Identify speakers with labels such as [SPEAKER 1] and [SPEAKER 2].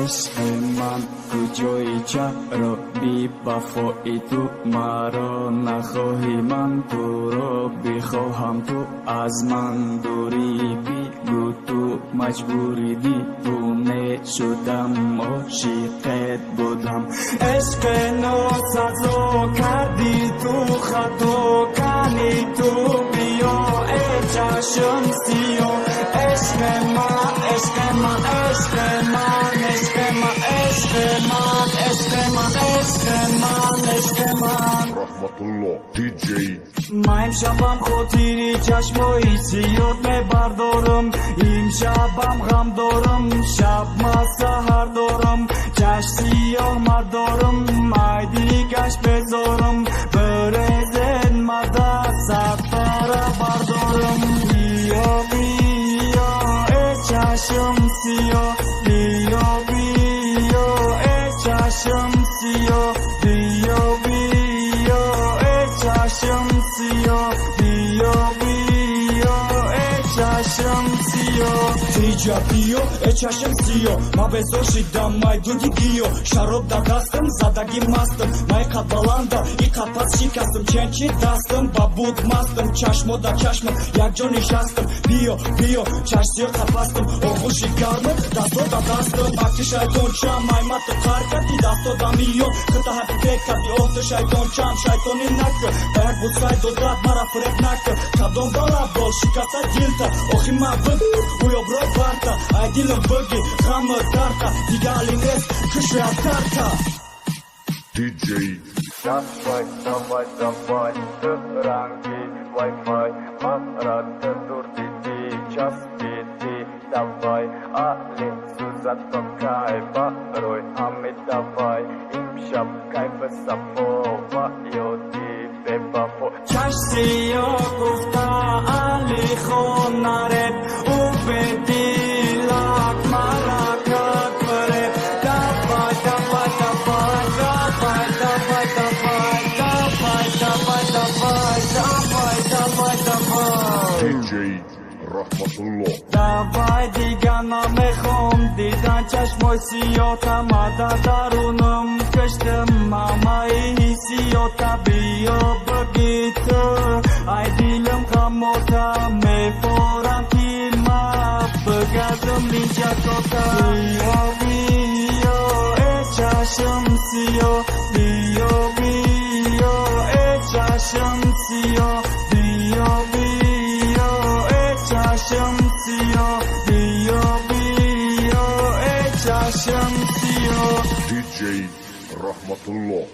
[SPEAKER 1] عشق من کجای چرا بی وفایی تو مرا نخواهی من تو را بخواهم تو از من دوری بگو تو مجبوری دیوانه شدم عاشقت بودم عشق ناسزا کردی تو خطا کنی تو بیا ای چشم سیاه عشق من عشق من عشق من عشق من عشق من عشق من عشق من عشق من
[SPEAKER 2] رحمتالله دیجی
[SPEAKER 1] من امشبم خاطری چشمایی سیاد میبردارم امشبم غم دارم شب من سحر دارم چشم سیاه مرد دارم مایدی گشت بذارم برزن مده سفره بردارم بیا بیا ای چشم سیاه بیا بیا ای چشم سیاه بیا بیا ای چشم سیاه بیا بیا ای چشم سیاه تیجا بیا ای چشم سیاه ما بزار شدم майдун гио шароб да дастам задаги мастам май қад баланда и қад пас шикастам ченчи дастам ба буд мастам чашмо да чашмам якҷо нишастам биё биё чашсиё қапастам оғӯши гармам дасто да дастам акчи шайтончам маймату қар карди дасто да миллион хита ҳақиқат карди охту шайтончам шайтони накр ба як буд сай додат мара фуреб накр кадом балабол шикаста дилта охи ман бигӯ уёбро барта ай дилам биги ғаму дарта дигалин нест кушоя карта
[SPEAKER 2] диджей
[SPEAKER 3] Давай, давай, давай, ты ранги, Wi-Fi, марата турдити, час пити, давай, али сузат покай, барой, ами давай, имшаб кайфа сапова, йоди бебафо.
[SPEAKER 1] чаш сиёҳ гуфта али хонареб ӯ бедилак маракат фареб давай давай давай давай давай давай давай давай давай давай давай давай
[SPEAKER 2] диджей рахматуллоҳ
[SPEAKER 1] давай дига намехом дидан чашмои сиёта мада дарунам каштам ҳамаи ҳиссиёта биё бигӣ ту ай дилам ғамота мепорам ки ма бигардам инҷакота биё биё эй чашм сиёҳ биё биё эй чашм сиёҳ биё биё эй чашм сиёҳ биё биё эй чашм сиёҳ
[SPEAKER 2] диджей рахматуллоҳ